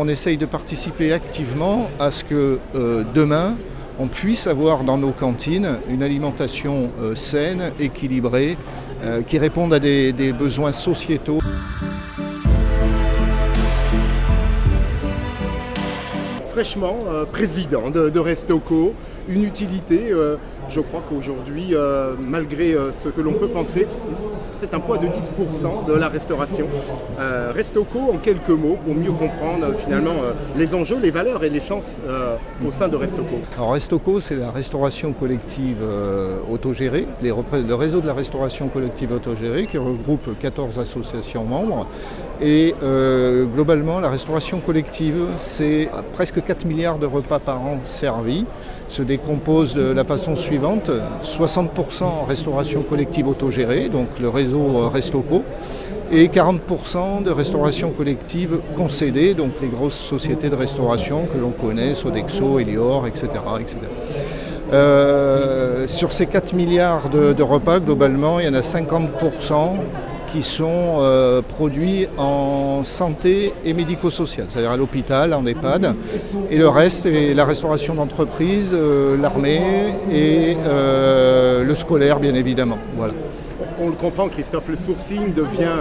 on essaye de participer activement à ce que demain, on puisse avoir dans nos cantines une alimentation saine, équilibrée, qui réponde à des besoins sociétaux. Fraîchement, président de Restau'co, une utilité, je crois qu'aujourd'hui, malgré ce que l'on peut penser, c'est un poids de 10% de la restauration. Restau'co, en quelques mots, pour mieux comprendre finalement les enjeux, les valeurs et l'essence au sein de Restau'co. Alors Restau'co, c'est la restauration collective autogérée, le réseau de la restauration collective autogérée qui regroupe 14 associations membres. Et globalement, la restauration collective, c'est presque 4 milliards de repas par an servis, se décompose de la façon suivante, 60% en restauration collective autogérée, donc le réseau Restau'co, et 40% de restauration collective concédée, donc les grosses sociétés de restauration que l'on connaît, Sodexo, Elior, etc. etc. Sur ces 4 milliards de repas, globalement, il y en a 50% qui sont produits en santé et médico-social, c'est-à-dire à l'hôpital, en EHPAD, et le reste est la restauration d'entreprise, l'armée et le scolaire, bien évidemment. Voilà. On le comprend, Christophe, le sourcing devient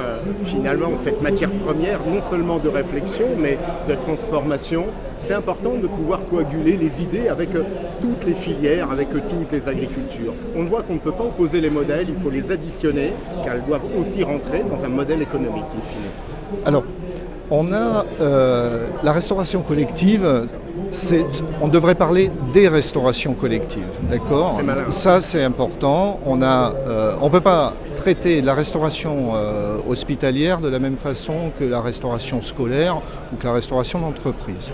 finalement cette matière première, non seulement de réflexion, mais de transformation. C'est important de pouvoir coaguler les idées avec toutes les filières, avec toutes les agricultures. On voit qu'on ne peut pas opposer les modèles, il faut les additionner, car elles doivent aussi rentrer dans un modèle économique, in fine. Alors, on a la restauration collective, on devrait parler des restaurations collectives, d'accord ? C'est malin. Ça, c'est important. On ne peut pas traiter la restauration hospitalière de la même façon que la restauration scolaire ou que la restauration d'entreprise.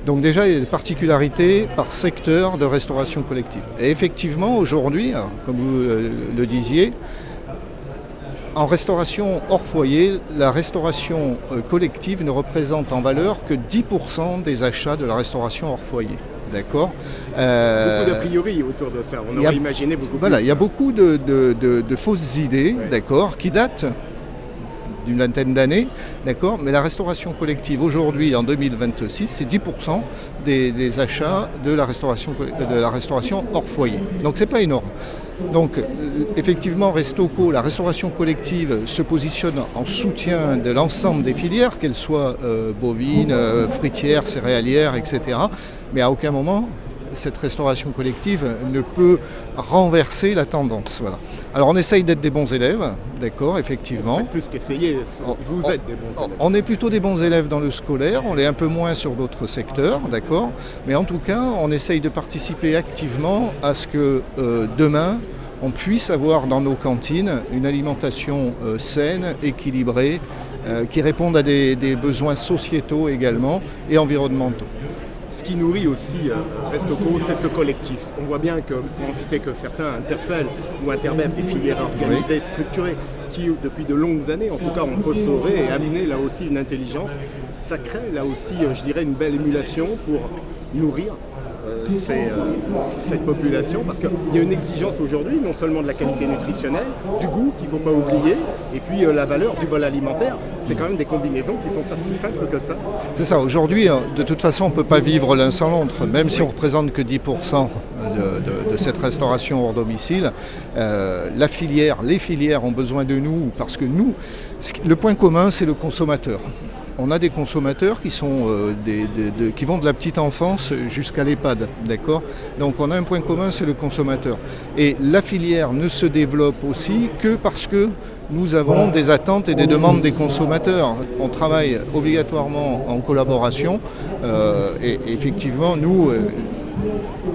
Donc déjà, il y a des particularités par secteur de restauration collective. Et effectivement, aujourd'hui, comme vous le disiez, en restauration hors foyer, la restauration collective ne représente en valeur que 10% des achats de la restauration hors foyer. D'accord. Beaucoup d'a priori autour de ça, on aurait imaginé beaucoup voilà, plus. il y a beaucoup de fausses idées, ouais, d'accord, qui datent d'une vingtaine d'années, d'accord, mais la restauration collective aujourd'hui, en 2026, c'est 10% des achats de la restauration hors foyer. Donc c'est pas énorme. Donc effectivement, Restau'co, la restauration collective se positionne en soutien de l'ensemble des filières, qu'elles soient bovines, fruitières, céréalières, etc. Mais à aucun moment, cette restauration collective ne peut renverser la tendance. Voilà. Alors on essaye d'être des bons élèves, d'accord, effectivement. C'est plus qu'essayer, vous êtes des bons élèves. On est plutôt des bons élèves dans le scolaire, on l'est un peu moins sur d'autres secteurs, d'accord. Mais en tout cas, on essaye de participer activement à ce que demain, on puisse avoir dans nos cantines une alimentation saine, équilibrée, qui réponde à des besoins sociétaux également et environnementaux. Ce qui nourrit aussi Restau'co, c'est ce collectif. On voit bien que, pour en citer que certains, interpellent ou intermèvent des filières organisées, oui, structurées, qui depuis de longues années, en tout cas, ont phosphoré et amené là aussi une intelligence. Ça crée là aussi, je dirais, une belle émulation pour nourrir cette population, parce qu'il y a une exigence aujourd'hui, non seulement de la qualité nutritionnelle, du goût qu'il ne faut pas oublier, et puis la valeur du bol alimentaire. C'est quand même des combinaisons qui sont pas si simples que ça. C'est ça, aujourd'hui, de toute façon, on ne peut pas vivre l'un sans l'autre, même si on ne représente que 10% de cette restauration hors domicile. Les filières ont besoin de nous, parce que nous, le point commun, c'est le consommateur. On a des consommateurs qui sont qui vont de la petite enfance jusqu'à l'EHPAD, d'accord ? Donc on a un point commun, c'est le consommateur. Et la filière ne se développe aussi que parce que nous avons des attentes et des demandes des consommateurs. On travaille obligatoirement en collaboration et effectivement, nous,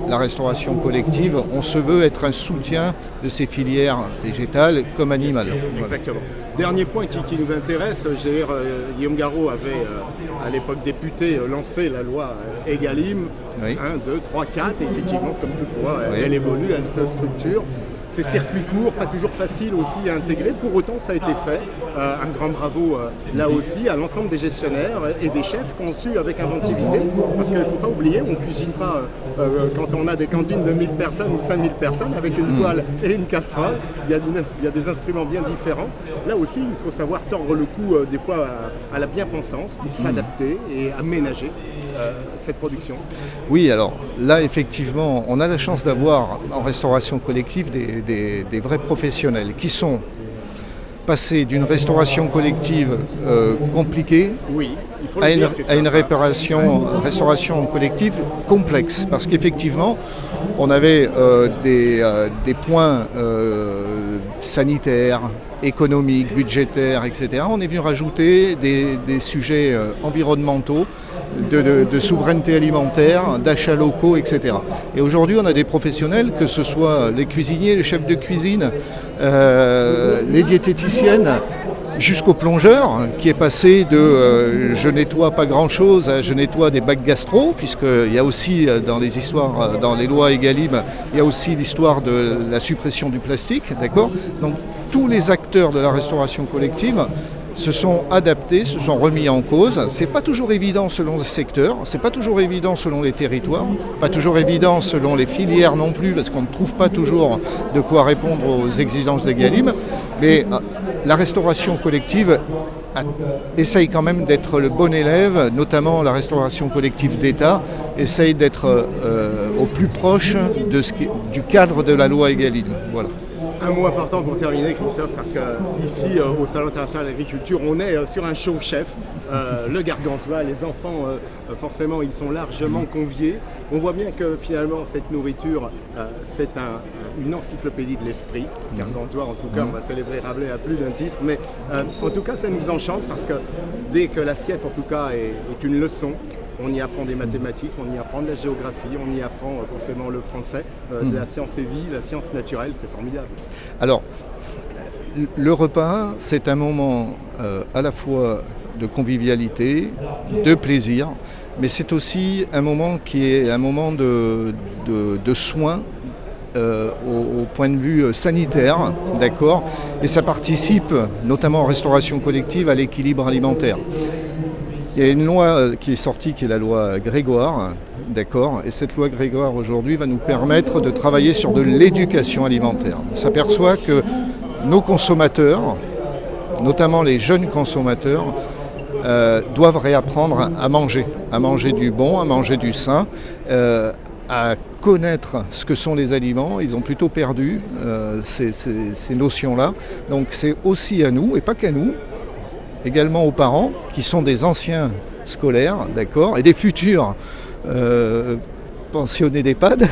la restauration collective, on se veut être un soutien de ces filières végétales comme animales. Exactement. Dernier point qui nous intéresse, Guillaume Garot avait, à l'époque député, lancé la loi Egalim, oui. 1, 2, 3, 4, et effectivement, comme toute loi, oui, elle évolue, elle se structure. ces circuits courts, pas toujours faciles aussi à intégrer. Pour autant, ça a été fait. Un grand bravo là aussi à l'ensemble des gestionnaires et des chefs conçus avec inventivité. Parce qu'il ne faut pas oublier, on ne cuisine pas quand on a des cantines de 1000 personnes ou 5000 personnes avec une poêle et une casserole. Il y a des instruments bien différents. Là aussi, il faut savoir tordre le cou des fois à la bien-pensance pour s'adapter et aménager cette production. Oui, alors là, effectivement, on a la chance d'avoir en restauration collective des vrais professionnels qui sont passés d'une restauration collective compliquée Oui, il faut à le dire, une restauration collective complexe. Parce qu'effectivement, on avait des points sanitaires, économiques, budgétaires, etc. On est venu rajouter des sujets environnementaux, de souveraineté alimentaire, d'achats locaux, etc. Et aujourd'hui, on a des professionnels, que ce soit les cuisiniers, les chefs de cuisine, les diététiciennes, jusqu'au plongeur, qui est passé de je nettoie pas grand-chose à je nettoie des bacs gastro, puisqu'il y a aussi dans les histoires, dans les lois Egalim, il y a aussi l'histoire de la suppression du plastique, d'accord ? Donc tous les acteurs de la restauration collective se sont adaptés, se sont remis en cause. C'est pas toujours évident selon les secteurs, c'est pas toujours évident selon les territoires, pas toujours évident selon les filières non plus, parce qu'on ne trouve pas toujours de quoi répondre aux exigences d'Egalim, mais la restauration collective essaye quand même d'être le bon élève, notamment la restauration collective d'État, essaye d'être au plus proche du cadre de la loi Egalim. Voilà. Un mot important pour terminer, Christophe, parce qu'ici au Salon international de l'agriculture, on est sur un show chef, le Gargantua. Les enfants, forcément, ils sont largement conviés. On voit bien que finalement, cette nourriture, c'est une encyclopédie de l'esprit. Gargantua, en tout cas, on va célébrer Rabelais à plus d'un titre. Mais en tout cas, ça nous enchante parce que dès que l'assiette, en tout cas, est une leçon, on y apprend des mathématiques, on y apprend de la géographie, on y apprend forcément le français, de la science et vie, la science naturelle, c'est formidable. Alors, le repas, c'est un moment à la fois de convivialité, de plaisir, mais c'est aussi un moment qui est un moment de soins au point de vue sanitaire, d'accord ? Et ça participe, notamment en restauration collective, à l'équilibre alimentaire. Il y a une loi qui est sortie, qui est la loi Grégoire, d'accord ? Et cette loi Grégoire, aujourd'hui, va nous permettre de travailler sur de l'éducation alimentaire. On s'aperçoit que nos consommateurs, notamment les jeunes consommateurs, doivent réapprendre à manger du bon, à manger du sain, à connaître ce que sont les aliments. Ils ont plutôt perdu ces notions-là. Donc c'est aussi à nous, et pas qu'à nous, également aux parents, qui sont des anciens scolaires, d'accord, et des futurs pensionnés d'EHPAD.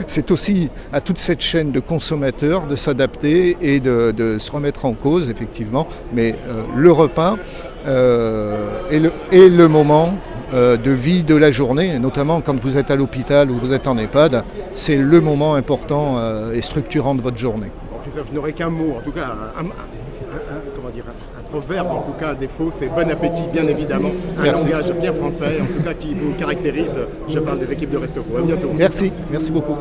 C'est aussi à toute cette chaîne de consommateurs de s'adapter et de se remettre en cause, effectivement. Mais le repas est le moment de vie de la journée, notamment quand vous êtes à l'hôpital ou vous êtes en EHPAD, c'est le moment important et structurant de votre journée. Christophe, je n'aurais qu'un mot, en tout cas un proverbe, en tout cas à défaut, c'est bon appétit, bien évidemment, un langage bien français, en tout cas qui vous caractérise. Je parle des équipes de Restau'co. À bientôt. Merci beaucoup.